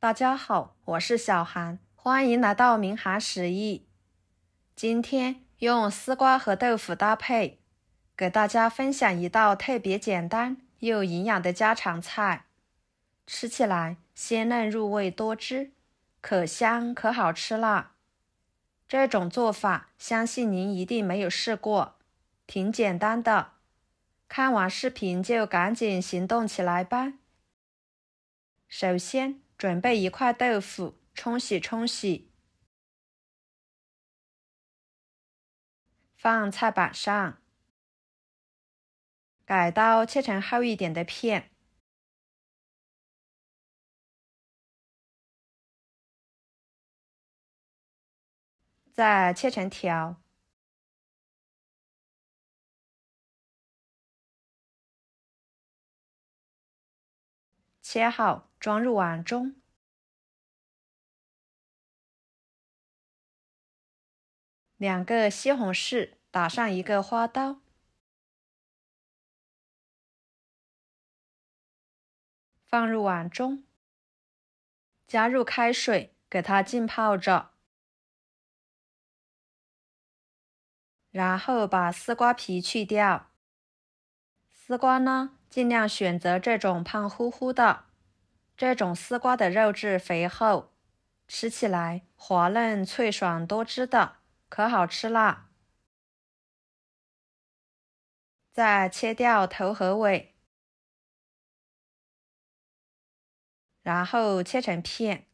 大家好，我是小韩，欢迎来到明涵食艺。今天用丝瓜和豆腐搭配，给大家分享一道特别简单又营养的家常菜，吃起来鲜嫩入味多汁，可香可好吃啦。这种做法相信您一定没有试过，挺简单的。看完视频就赶紧行动起来吧。首先准备一块豆腐，冲洗，放菜板上，改刀切成厚一点的片，再切成条，切好装入碗中。2个西红柿打上1个花刀，放入碗中，加入开水给它浸泡着，然后把丝瓜皮去掉。丝瓜呢，尽量选择这种胖乎乎的，这种丝瓜的肉质肥厚，吃起来滑嫩脆爽多汁的，可好吃啦。再切掉头和尾，然后切成片，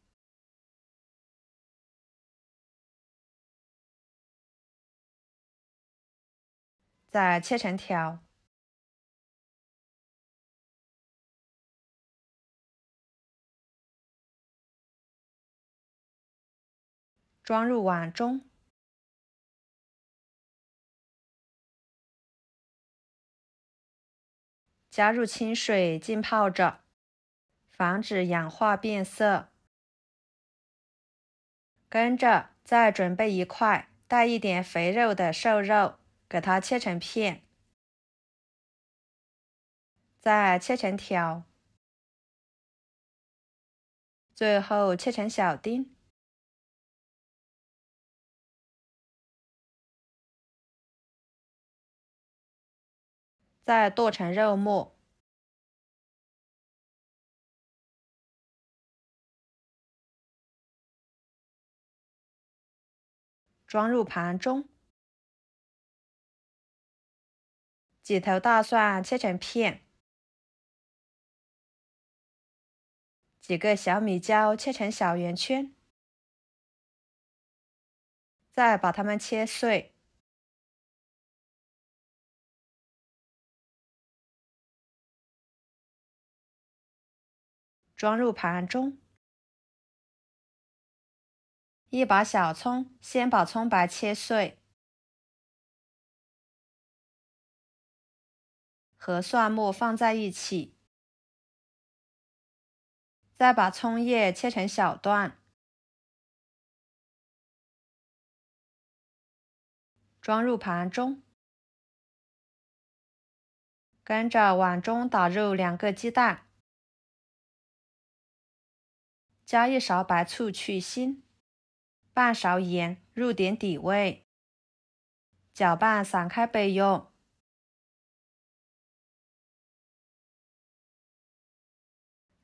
再切成条，装入碗中。加入清水浸泡着，防止氧化变色。跟着再准备一块带一点肥肉的瘦肉，给它切成片，再切成条，最后切成小丁。再剁成肉末，装入盘中。几头大蒜切成片，几个小米椒切成小圆圈，再把它们切碎，装入盘中。一把小葱，先把葱白切碎，和蒜末放在一起，再把葱叶切成小段，装入盘中。跟着碗中打入2个鸡蛋，加1勺白醋去腥，半勺盐入点底味，搅拌散开备用。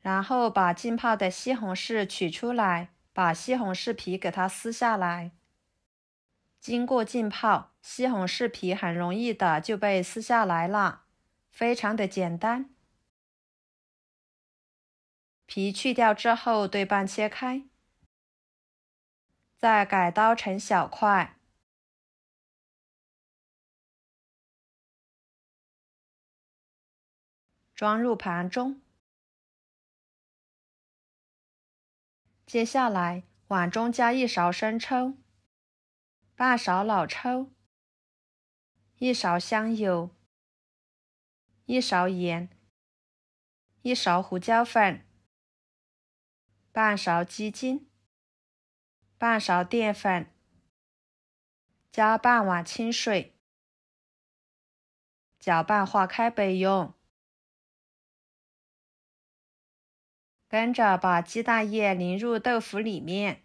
然后把浸泡的西红柿取出来，把西红柿皮给它撕下来。经过浸泡，西红柿皮很容易的就被撕下来了，非常的简单。皮去掉之后对半切开，再改刀成小块，装入盘中。接下来碗中加1勺生抽，半勺老抽，1勺香油，1勺盐，1勺胡椒粉，半勺鸡精，半勺淀粉，加半碗清水，搅拌化开备用。跟着把鸡蛋液淋入豆腐里面，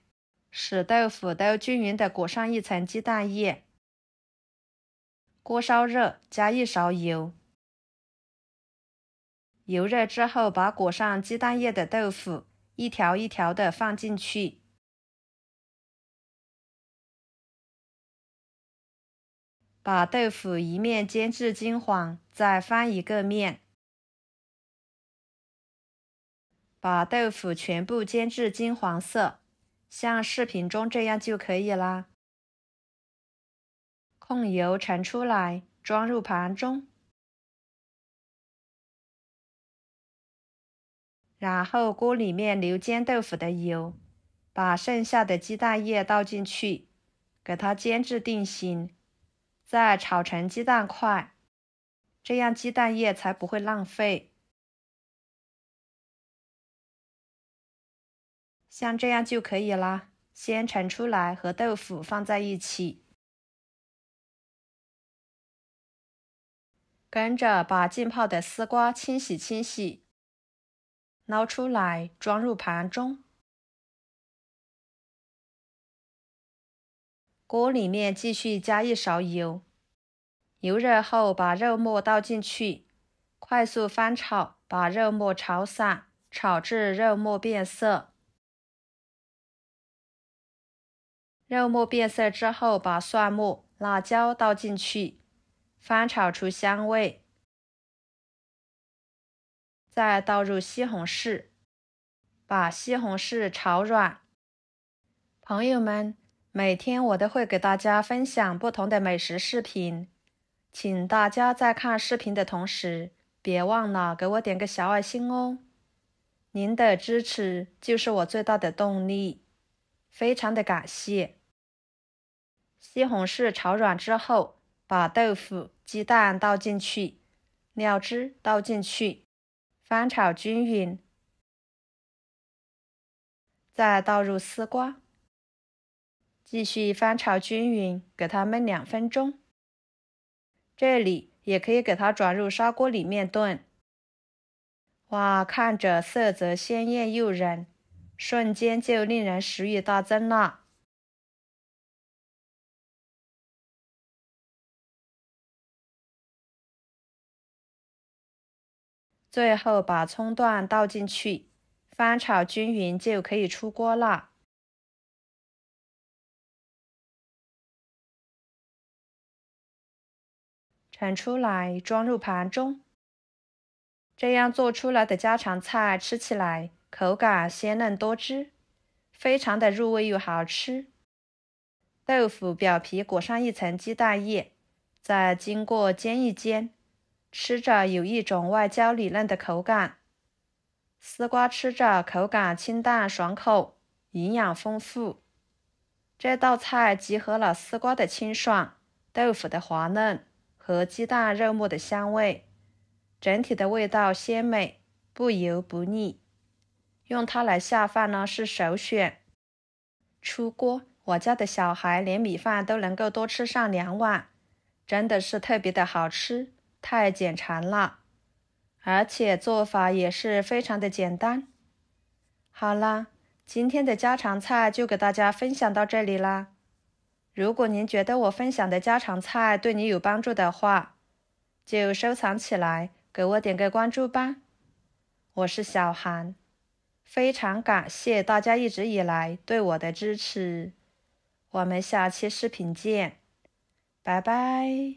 使豆腐都均匀地裹上一层鸡蛋液。锅烧热，加1勺油。油热之后，把裹上鸡蛋液的豆腐一条一条地放进去。把豆腐一面煎至金黄，再翻一个面。把豆腐全部煎至金黄色，像视频中这样就可以啦。控油盛出来，装入盘中。然后锅里面留煎豆腐的油，把剩下的鸡蛋液倒进去，给它煎至定型，再炒成鸡蛋块，这样鸡蛋液才不会浪费。像这样就可以啦。先盛出来，和豆腐放在一起。跟着把浸泡的丝瓜清洗，捞出来装入盘中。锅里面继续加1勺油，油热后把肉末倒进去，快速翻炒，把肉末炒散，炒至肉末变色。肉末变色之后，把蒜末、辣椒倒进去，翻炒出香味。再倒入西红柿，把西红柿炒软。朋友们，每天我都会给大家分享不同的美食视频，请大家在看视频的同时，别忘了给我点个小爱心哦。您的支持就是我最大的动力，非常的感谢。西红柿炒软之后，把豆腐、鸡蛋倒进去，料汁倒进去，翻炒均匀。再倒入丝瓜，继续翻炒均匀，给它焖2分钟。这里也可以给它转入砂锅里面炖。哇，看着色泽鲜艳诱人，瞬间就令人食欲大增了。最后把葱段倒进去，翻炒均匀就可以出锅了。盛出来装入盘中。这样做出来的家常菜吃起来口感鲜嫩多汁，非常的入味又好吃。豆腐表皮裹上一层鸡蛋液，再经过煎一煎，吃着有一种外焦里嫩的口感。丝瓜吃着口感清淡爽口，营养丰富。这道菜集合了丝瓜的清爽、豆腐的滑嫩和鸡蛋肉末的香味，整体的味道鲜美，不油不腻。用它来下饭呢是首选。出锅，我家的小孩连米饭都能够多吃上2碗，真的是特别的好吃，太简馋了。而且做法也是非常的简单。好啦，今天的家常菜就给大家分享到这里啦。如果您觉得我分享的家常菜对你有帮助的话，就收藏起来，给我点个关注吧。我是小韩，非常感谢大家一直以来对我的支持。我们下期视频见，拜拜。